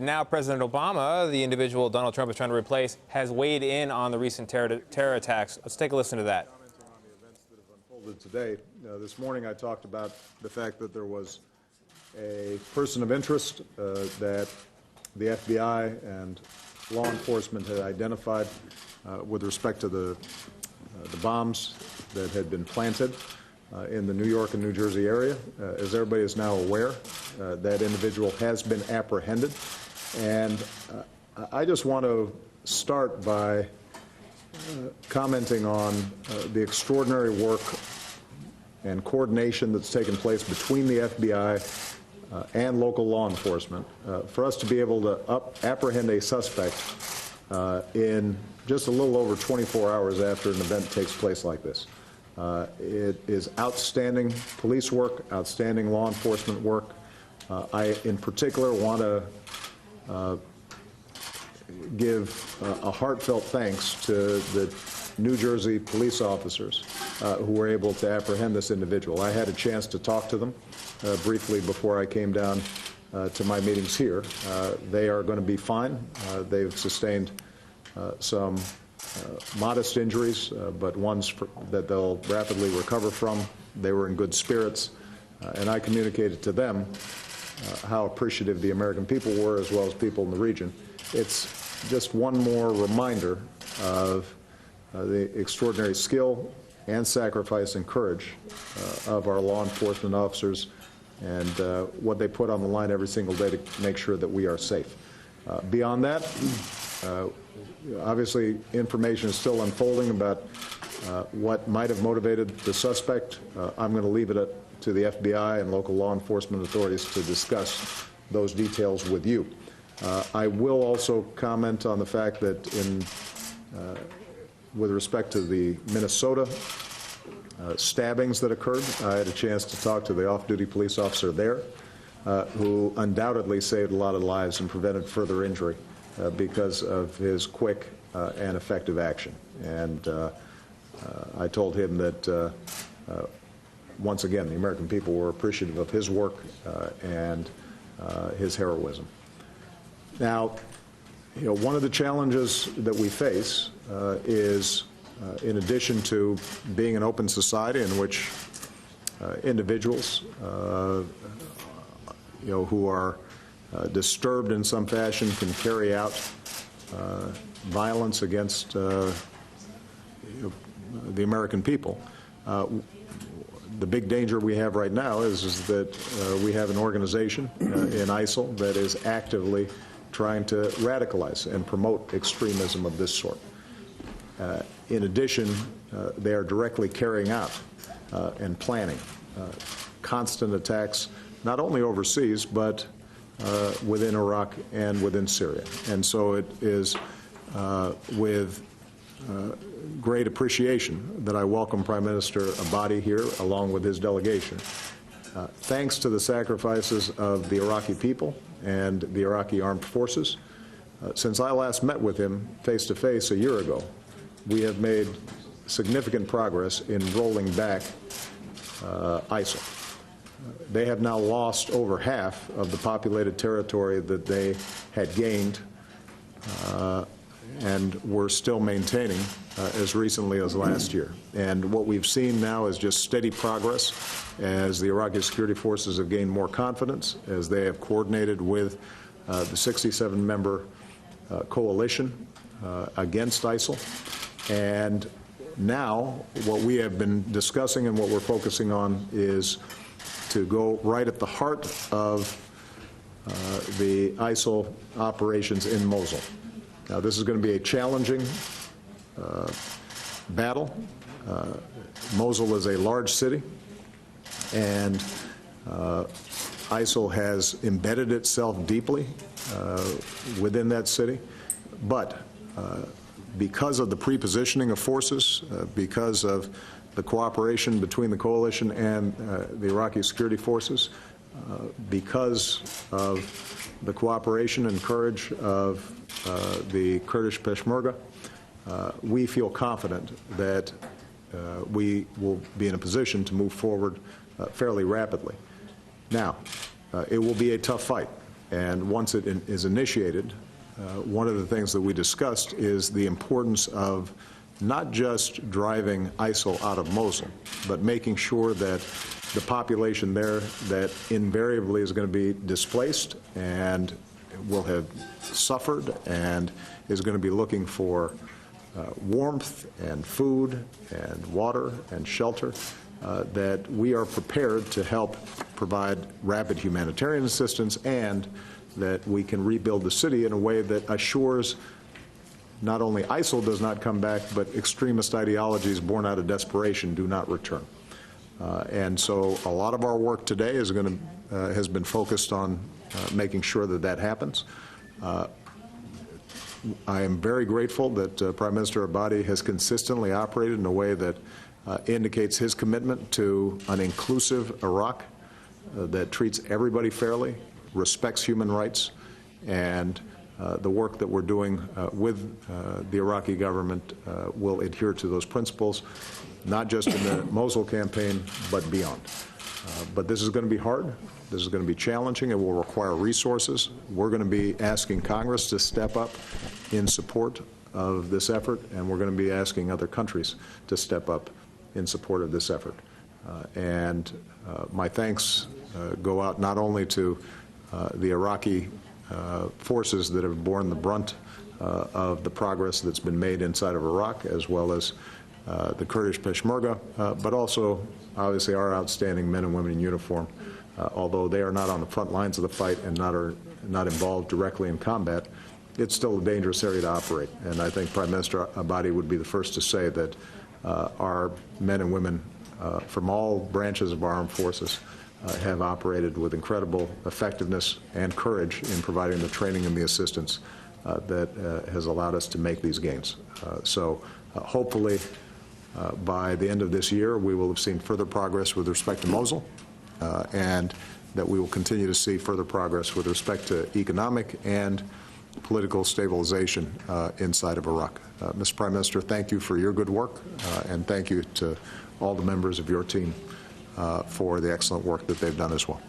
And now President Obama, the individual Donald Trump is trying to replace, has weighed in on the recent terror attacks. Let's take a listen to that. Commenting on the events that have unfolded today, this morning I talked about the fact that there was a person of interest that the FBI and law enforcement had identified with respect to the bombs that had been planted in the New York and New Jersey area. As everybody is now aware, that individual has been apprehended. And I just want to start by commenting on the extraordinary work and coordination that's taken place between the FBI and local law enforcement for us to be able to apprehend a suspect in just a little over 24 hours after an event takes place like this. It is outstanding police work, outstanding law enforcement work. I, in particular, want to give a heartfelt thanks to the New Jersey police officers who were able to apprehend this individual. I had a chance to talk to them briefly before I came down to my meetings here. They are going to be fine. They've sustained some modest injuries, but ones that they'll rapidly recover from. They were in good spirits, and I communicated to them how appreciative the American people were, as well as people in the region. It's just one more reminder of the extraordinary skill and sacrifice and courage of our law enforcement officers and what they put on the line every single day to make sure that we are safe. Beyond that, obviously information is still unfolding about what might have motivated the suspect. I'm going to leave it to the FBI and local law enforcement authorities to discuss those details with you. I will also comment on the fact that with respect to the Minnesota stabbings that occurred, I had a chance to talk to the off-duty police officer there, who undoubtedly saved a lot of lives and prevented further injury because of his quick and effective action. And I told him that once again, the American people were appreciative of his work and his heroism. Now, one of the challenges that we face is, in addition to being an open society in which individuals, who are disturbed in some fashion can carry out violence against the American people. The big danger we have right now is that we have an organization in ISIL that is actively trying to radicalize and promote extremism of this sort. In addition, they are directly carrying out and planning constant attacks, not only overseas, but within Iraq and within Syria. And so it is with great appreciation that I welcome Prime Minister Abadi here, along with his delegation. Thanks to the sacrifices of the Iraqi people and the Iraqi armed forces, since I last met with him face-to-face a year ago, we have made significant progress in rolling back ISIL. They have now lost over half of the populated territory that they had gained and were still maintaining as recently as last year. And what we've seen now is just steady progress as the Iraqi security forces have gained more confidence, as they have coordinated with the 67-member coalition against ISIL. And now what we have been discussing and what we're focusing on is to go right at the heart of the ISIL operations in Mosul. Now, this is going to be a challenging battle. Mosul is a large city, and ISIL has embedded itself deeply within that city. But because of the pre-positioning of forces, because of the cooperation between the coalition and the Iraqi security forces, because of the cooperation and courage of the Kurdish Peshmerga, we feel confident that we will be in a position to move forward fairly rapidly. Now, it will be a tough fight. And once it is initiated, one of the things that we discussed is the importance of not just driving ISIL out of Mosul, but making sure that the population there that invariably is going to be displaced and will have suffered and is going to be looking for warmth and food and water and shelter, that we are prepared to help provide rapid humanitarian assistance, and that we can rebuild the city in a way that assures not only ISIL does not come back, but extremist ideologies born out of desperation do not return. And so a lot of our work today is has been focused on making sure that that happens. I am very grateful that Prime Minister Abadi has consistently operated in a way that indicates his commitment to an inclusive Iraq that treats everybody fairly, respects human rights, and the work that we're doing with the Iraqi government will adhere to those principles, not just in the Mosul campaign, but beyond. But this is going to be hard. This is going to be challenging. It will require resources. We're going to be asking Congress to step up in support of this effort, and we're going to be asking other countries to step up in support of this effort. My thanks go out not only to the Iraqi forces that have borne the brunt of the progress that's been made inside of Iraq, as well as the Kurdish Peshmerga, but also, obviously, our outstanding men and women in uniform. Although they are not on the front lines of the fight and not involved directly in combat, it's still a dangerous area to operate. And I think Prime Minister Abadi would be the first to say that our men and women from all branches of our armed forces have operated with incredible effectiveness and courage in providing the training and the assistance that has allowed us to make these gains. Hopefully, by the end of this year, we will have seen further progress with respect to Mosul, and that we will continue to see further progress with respect to economic and political stabilization inside of Iraq. Mr. Prime Minister, thank you for your good work, and thank you to all the members of your team for the excellent work that they've done as well.